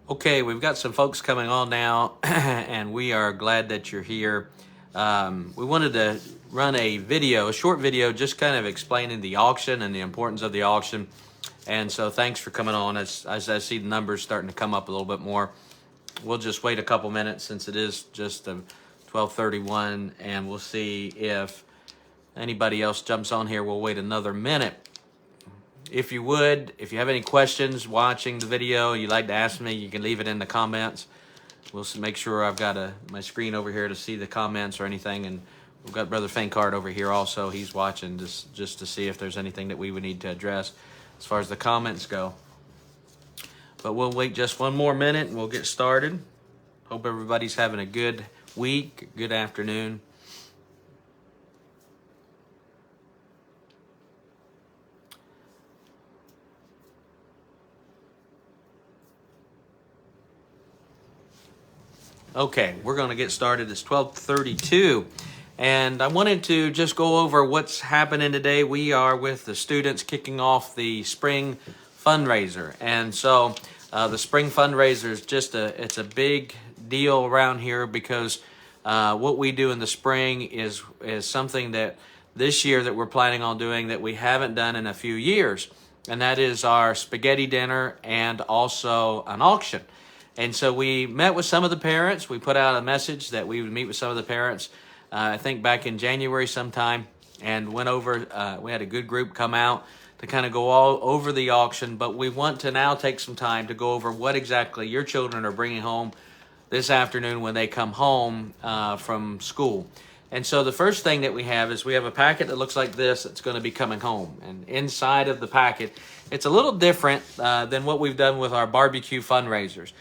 Okay, we've got some folks coming on now, and we are glad that you're here. We wanted to run a short video, just kind of explaining the auction and the importance of the auction. And so thanks for coming on. As I see the numbers starting to come up a little bit more, we'll just wait a couple minutes since it is just 12:31, and we'll see if anybody else jumps on here. We'll wait another minute. If you have any questions watching the video, you'd like to ask me, you can leave it in the comments. We'll make sure I've got my screen over here to see the comments or anything. And we've got Brother Fankard over here also. He's watching just to see if there's anything that we would need to address as far as the comments go. But we'll wait just one more minute and we'll get started. Hope everybody's having a good week, good afternoon. Okay, we're going to get started. It's 12:32, and I wanted to just go over what's happening today. We are with the students kicking off the spring fundraiser, and so the spring fundraiser is it's a big deal around here because what we do in the spring is something that this year that we're planning on doing that we haven't done in a few years, and that is our spaghetti dinner and also an auction. And so we met with some of the parents. We put out a message that we would meet with some of the parents, I think back in January sometime, and went over, we had a good group come out to kind of go all over the auction, but we want to now take some time to go over what exactly your children are bringing home this afternoon when they come home from school. And so the first thing that we have is we have a packet that looks like this that's going to be coming home. And inside of the packet, it's a little different than what we've done with our barbecue fundraisers.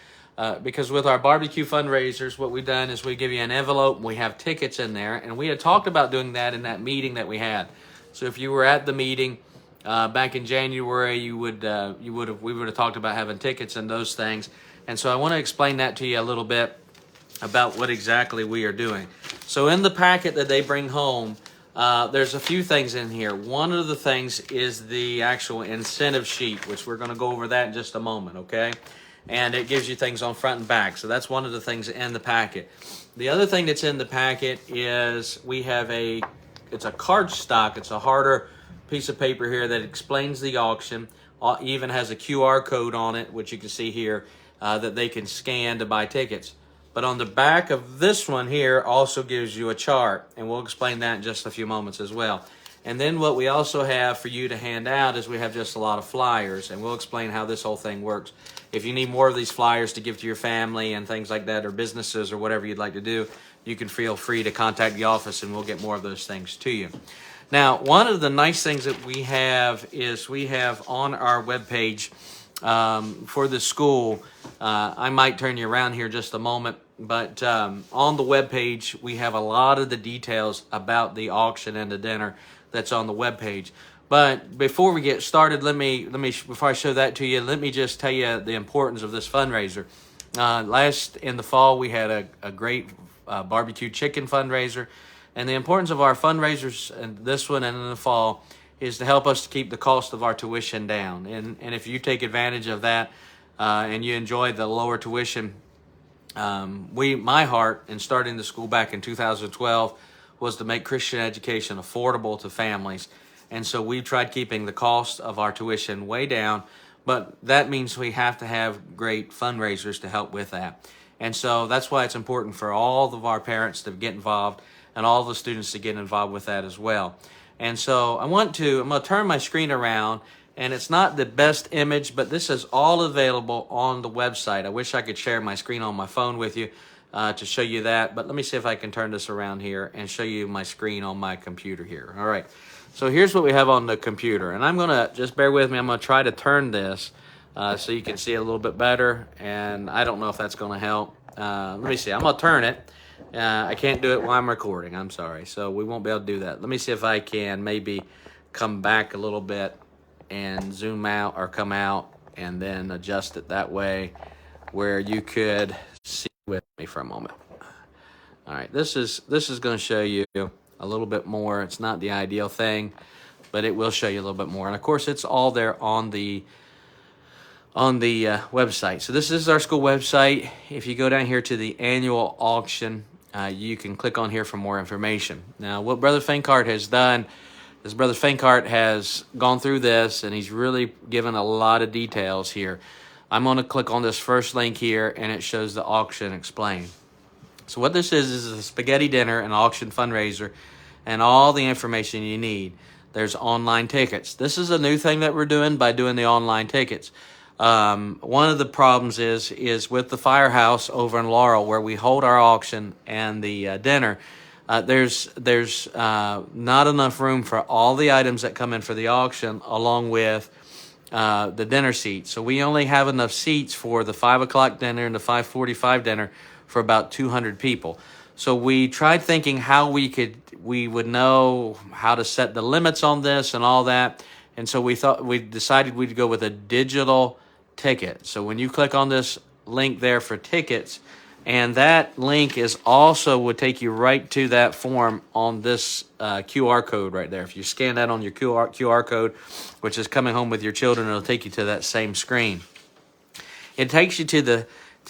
Because with our barbecue fundraisers, what we've done is we give you an envelope and we have tickets in there. And we had talked about doing that in that meeting that we had. So if you were at the meeting back in January, we would have talked about having tickets and those things. And so I want to explain that to you a little bit about what exactly we are doing. So in the packet that they bring home, there's a few things in here. One of the things is the actual incentive sheet, which we're going to go over that in just a moment, okay? And it gives you things on front and back. So that's one of the things in the packet. The other thing that's in the packet is we have it's a card stock. It's a harder piece of paper here that explains the auction. Even has a QR code on it, which you can see here, that they can scan to buy tickets. But on the back of this one here also gives you a chart, and we'll explain that in just a few moments as well. And then what we also have for you to hand out is we have just a lot of flyers, and we'll explain how this whole thing works. If you need more of these flyers to give to your family and things like that, or businesses or whatever you'd like to do, you can feel free to contact the office and we'll get more of those things to you. Now, one of the nice things that we have is we have on our webpage for the school, I might turn you around here just a moment, but on the webpage, we have a lot of the details about the auction and the dinner that's on the webpage. But before we get started, before I show that to you, let me just tell you the importance of this fundraiser. Last in the fall, we had a great barbecue chicken fundraiser, and the importance of our fundraisers, and this one and in the fall, is to help us to keep the cost of our tuition down. And if you take advantage of that and you enjoy the lower tuition, my heart in starting the school back in 2012 was to make Christian education affordable to families. And so we've tried keeping the cost of our tuition way down, but that means we have to have great fundraisers to help with that. And so that's why it's important for all of our parents to get involved and all the students to get involved with that as well. And so I'm going to turn my screen around, and it's not the best image, but this is all available on the website. I wish I could share my screen on my phone with you to show you that, but let me see if I can turn this around here and show you my screen on my computer here. All right. So here's what we have on the computer, and I'm going to, just bear with me, I'm going to try to turn this so you can see it a little bit better, and I don't know if that's going to help. Let me see. I'm going to turn it. I can't do it while I'm recording. I'm sorry. So we won't be able to do that. Let me see if I can maybe come back a little bit and zoom out or come out and then adjust it that way where you could see with me for a moment. All right. This is going to show you a little bit more. It's not the ideal thing, but it will show you a little bit more. And of course, it's all there on the website. So this is our school website. If you go down here to the annual auction, you can click on here for more information. Now, what Brother Finkart has done is Brother Finkart has gone through this, and he's really given a lot of details here. I'm going to click on this first link here, and it shows the auction explained. So what this is a spaghetti dinner and auction fundraiser, and all the information you need. There's online tickets. This is a new thing that we're doing by doing the online tickets. One of the problems is with the firehouse over in Laurel, where we hold our auction and the dinner. There's not enough room for all the items that come in for the auction, along with the dinner seats. So we only have enough seats for the 5 o'clock dinner and the 5:45 dinner for about 200 people. So we tried thinking how we would know how to set the limits on this and all that. And so we decided we'd go with a digital ticket. So when you click on this link there for tickets, and that link is also would take you right to that form on this QR code right there. If you scan that on your QR code, which is coming home with your children, it'll take you to that same screen. It takes you to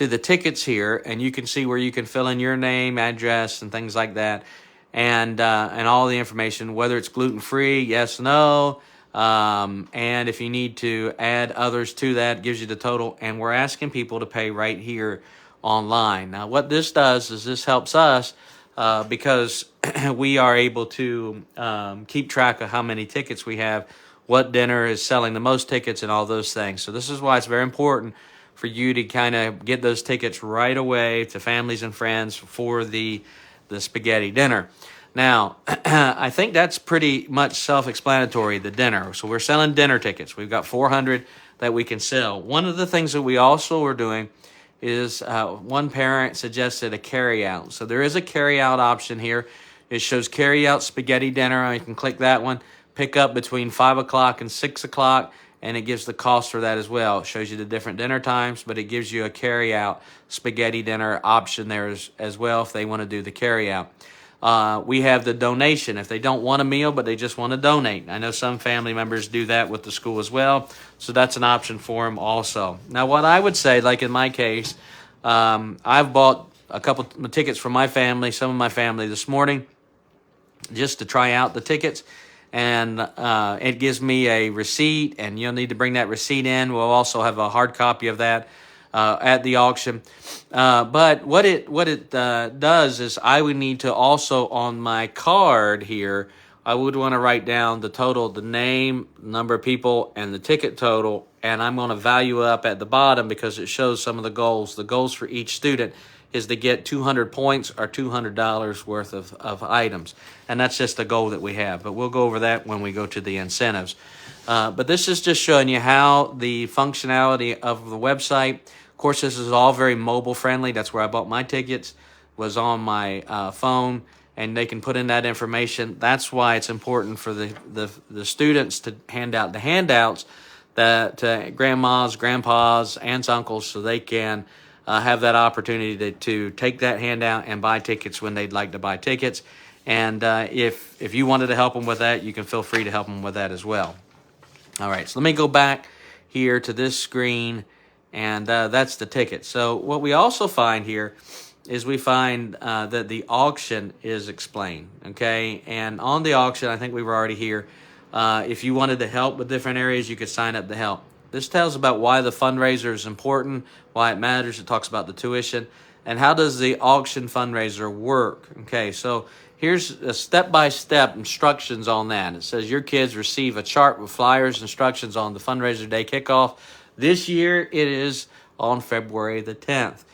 the tickets here, and you can see where you can fill in your name, address, and things like that, and all the information, whether it's gluten-free, yes, no, and if you need to add others to that, gives you the total, and we're asking people to pay right here online. Now, what this does is this helps us because we are able to keep track of how many tickets we have, what dinner is selling the most tickets, and all those things. So this is why it's very important for you to kind of get those tickets right away to families and friends for the spaghetti dinner. Now, I think that's pretty much self-explanatory, the dinner. So we're selling dinner tickets. We've got 400 that we can sell. One of the things that we also are doing is one parent suggested a carry-out. So there is a carry-out option here. It shows carry-out spaghetti dinner. You can click that one. Pick up between 5 o'clock and 6 o'clock, and it gives the cost for that as well. It shows you the different dinner times, but it gives you a carry-out spaghetti dinner option there as well if they want to do the carry-out. We have the donation if they don't want a meal, but they just want to donate. I know some family members do that with the school as well, so that's an option for them also. Now, what I would say, like in my case, I've bought a couple of tickets for my family, some of my family this morning, just to try out the tickets, and it gives me a receipt, and you'll need to bring that receipt in. We'll also have a hard copy of that at the auction. But what it does is I would need to also on my card here, I would want to write down the total, the name, number of people, and the ticket total, and I'm going to value up at the bottom because it shows some of the goals. The goals for each student is to get 200 points or $200 worth of items, and that's just a goal that we have. But we'll go over that when we go to the incentives. But this is just showing you how the functionality of the website. Of course, this is all very mobile friendly. That's where I bought my tickets, was on my phone, and they can put in that information. That's why it's important for the students to hand out the handouts that to grandmas, grandpas, aunts, uncles, so they can have that opportunity to take that handout and buy tickets when they'd like to buy tickets. And if you wanted to help them with that, you can feel free to help them with that as well. All right, so let me go back here to this screen, and that's the ticket. So what we also find here is we find that the auction is explained, okay? And on the auction, I think we were already here. If you wanted to help with different areas, you could sign up to help. This tells about why the fundraiser is important, why it matters. It talks about the tuition, and how does the auction fundraiser work. Okay, so here's a step-by-step instructions on that. It says your kids receive a chart with flyers, instructions on the fundraiser day kickoff. This year it is on February the 10th.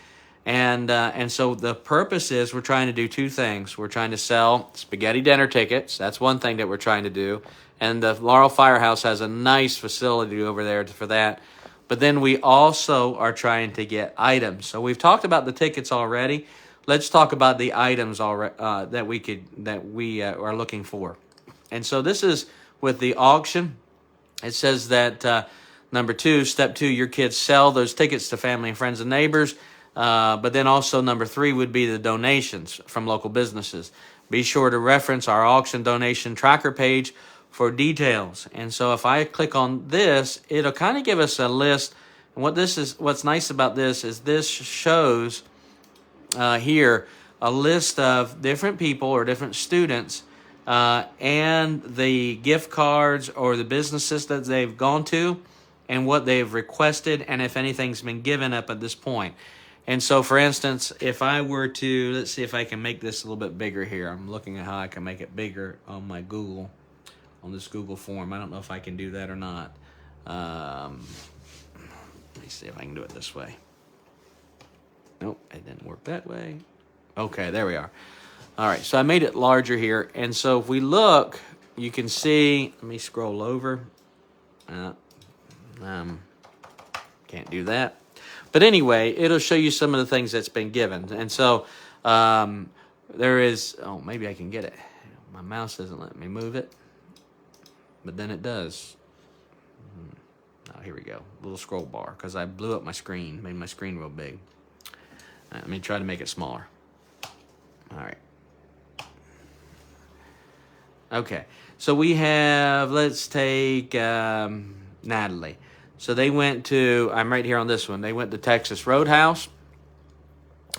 And so the purpose is we're trying to do two things. We're trying to sell spaghetti dinner tickets. That's one thing that we're trying to do. And the Laurel Firehouse has a nice facility over there for that. But then we also are trying to get items. So we've talked about the tickets already. Let's talk about the items that we are looking for. And so this is with the auction. It says that number 2, step 2, your kids sell those tickets to family and friends and neighbors. But then also number 3 would be the donations from local businesses. Be sure to reference our auction donation tracker page for details. And so if I click on this, it'll kind of give us a list And what's nice about this is this shows here a list of different people or different students and the gift cards or the businesses that they've gone to and what they've requested and if anything's been given up at this point. And so, for instance, if I were to, let's see if I can make this a little bit bigger here. I'm looking at how I can make it bigger on my Google, on this Google form. I don't know if I can do that or not. Let me see if I can do it this way. Nope, it didn't work that way. Okay, there we are. All right, so I made it larger here. And so if we look, you can see, let me scroll over. Can't do that. But anyway, it'll show you some of the things that's been given. And so there is, oh, maybe I can get it. My mouse doesn't let me move it. But then it does. Oh, here we go. Little scroll bar, because I blew up my screen, made my screen real big. Let me try to make it smaller. All right. Okay. So we have, let's take Natalie. So they went to, I'm right here on this one, they went to Texas Roadhouse,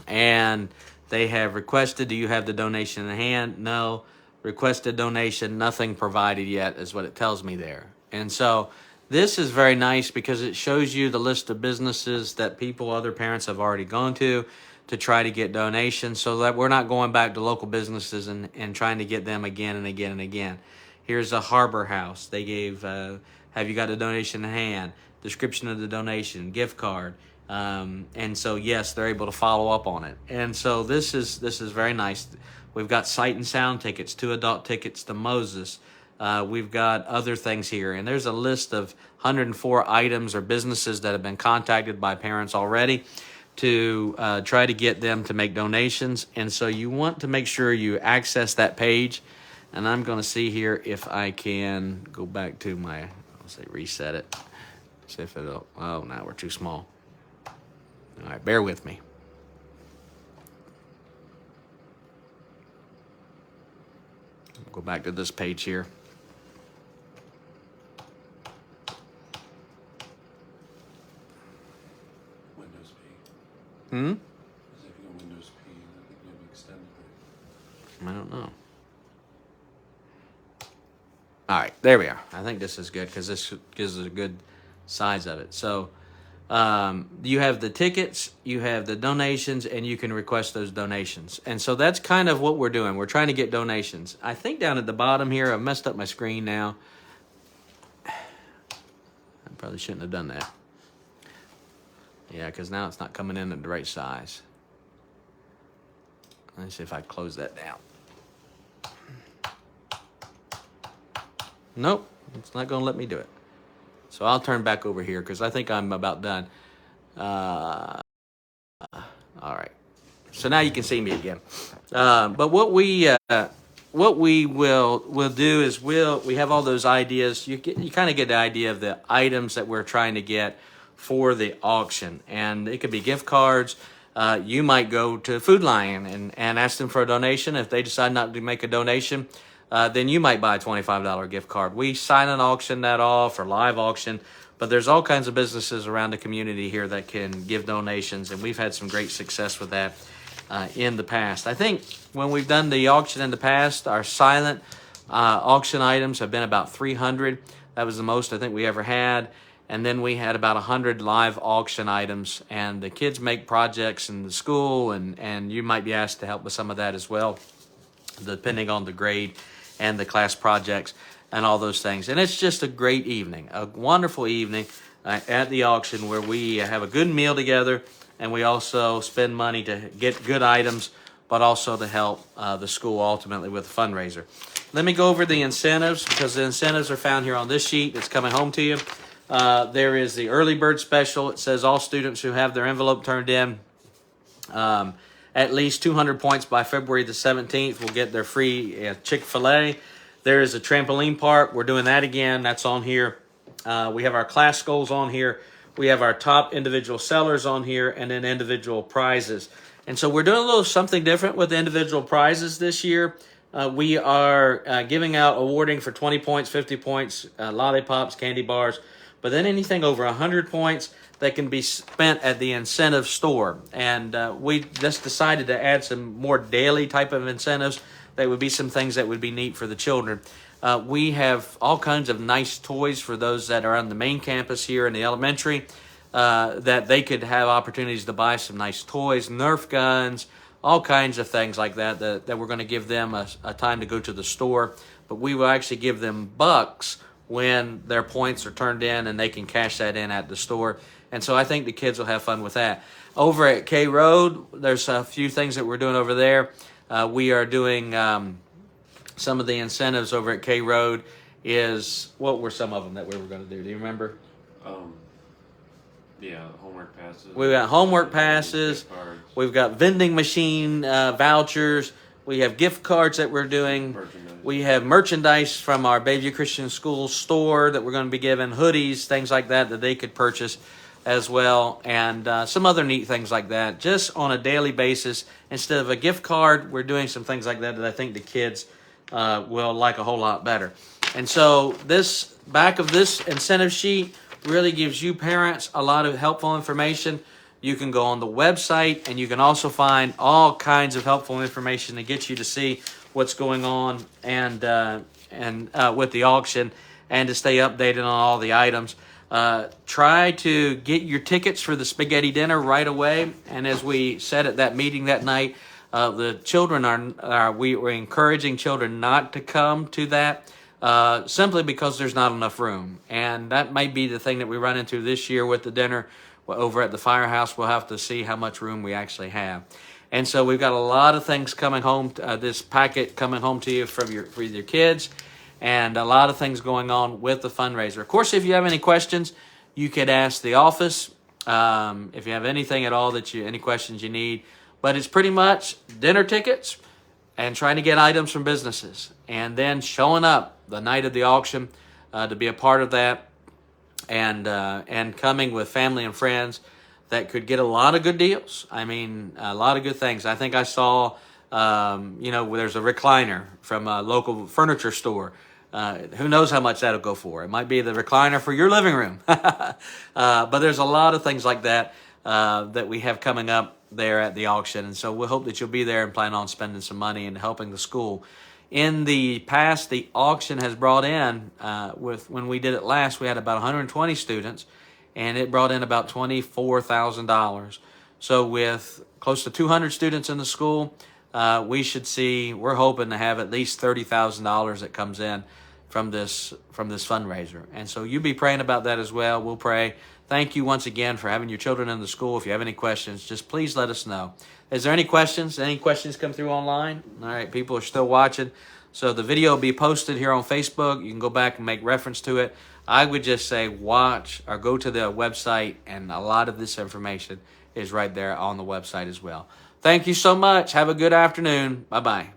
and they have requested, do you have the donation in hand? No. Requested donation, nothing provided yet is what it tells me there. And so this is very nice because it shows you the list of businesses that other parents have already gone to try to get donations so that we're not going back to local businesses and trying to get them again and again and again. Here's a Harbor House. They gave, have you got a donation in hand? Description of the donation, gift card. And so, yes, they're able to follow up on it. And so this is very nice. We've got Sight and Sound tickets, 2 adult tickets to Moses. We've got other things here. And there's a list of 104 items or businesses that have been contacted by parents already to try to get them to make donations. And so you want to make sure you access that page. And I'm going to see here if I can go back to my, I'll say reset it. See if it'll, oh, now we're too small. All right, bear with me. Go back to this page here. Windows P. Hmm? As if you go Windows P, I think you have extended it. I don't know. All right, there we are. I think this is good because this gives us a good size of it. So you have the tickets, you have the donations, and you can request those donations. And so that's kind of what we're doing. We're trying to get donations. I think down at the bottom here, I've messed up my screen now. I probably shouldn't have done that. Yeah, because now it's not coming in at the right size. Let's see if I close that down. Nope, it's not going to let me do it. So I'll turn back over here because I think I'm about done. All right. So now you can see me again. But what we will do is we have all those ideas. You kind of get the idea of the items that we're trying to get for the auction, and it could be gift cards. You might go to Food Lion and ask them for a donation. If they decide not to make a donation, then you might buy a $25 gift card. We sign and auction that off or live auction, but there's all kinds of businesses around the community here that can give donations, and we've had some great success with that in the past. I think when we've done the auction in the past, our silent auction items have been about 300. That was the most I think we ever had. And then we had about 100 live auction items, and the kids make projects in the school, and you might be asked to help with some of that as well, depending on the grade and the class projects and all those things. And it's just a great evening, a wonderful evening at the auction where we have a good meal together, and we also spend money to get good items, but also to help the school ultimately with the fundraiser. Let me go over the incentives, because the incentives are found here on this sheet that's coming home to you. There is the early bird special. It says all students who have their envelope turned in at least 200 points by February the 17th will get their free Chick-fil-A. There is a trampoline park. We're doing that again. That's on here. We have our class goals on here. We have our top individual sellers on here, and then individual prizes. And so we're doing a little something different with the individual prizes this year. We are giving out awarding for 20 points, 50 points, lollipops, candy bars. But then anything over 100 points that can be spent at the incentive store. And we just decided to add some more daily type of incentives. That would be some things that would be neat for the children. We have all kinds of nice toys for those that are on the main campus here in the elementary, that they could have opportunities to buy some nice toys, Nerf guns, all kinds of things like that we're going to give them a time to go to the store. But we will actually give them bucks when their points are turned in, and they can cash that in at the store. And so I think the kids will have fun with that. Over at K Road, there's a few things that we're doing over there. We are doing some of the incentives over at K Road. What were some of them that we were going to do? Do you remember? Yeah, homework passes. We've got homework passes. We've got vending machine vouchers. We have gift cards that we're doing. We have merchandise from our Bayview Christian School store that we're going to be giving, hoodies, things like that they could purchase as well, and some other neat things like that. Just on a daily basis, instead of a gift card, we're doing some things like that I think the kids will like a whole lot better. And so this back of this incentive sheet really gives you parents a lot of helpful information. You can go on the website, and you can also find all kinds of helpful information to get you to see what's going on and with the auction, and to stay updated on all the items. Try to get your tickets for the spaghetti dinner right away. And as we said at that meeting that night, the children we were encouraging children not to come to that simply because there's not enough room. And that might be the thing that we run into this year with the dinner over at the firehouse. We'll have to see how much room we actually have. And so we've got a lot of things coming home, this packet coming home to you for your kids, and a lot of things going on with the fundraiser. Of course, if you have any questions, you could ask the office. If you have anything at all any questions you need. But it's pretty much dinner tickets and trying to get items from businesses, and then showing up the night of the auction to be a part of that, and coming with family and friends that could get a lot of good deals. I mean, a lot of good things. I think I saw, there's a recliner from a local furniture store. Who knows how much that'll go for? It might be the recliner for your living room. But there's a lot of things like that that we have coming up there at the auction. And so we hope that you'll be there and plan on spending some money and helping the school. In the past, the auction has brought in, when we did it last, we had about 120 students, and it brought in about $24,000. So with close to 200 students in the school, we're hoping to have at least $30,000 that comes in from this fundraiser. And so you be praying about that as well. We'll pray. Thank you once again for having your children in the school. If you have any questions, just please let us know. Is there any questions? Any questions come through online? All right, people are still watching. So the video will be posted here on Facebook. You can go back and make reference to it. I would just say watch or go to the website, and a lot of this information is right there on the website as well. Thank you so much. Have a good afternoon. Bye-bye.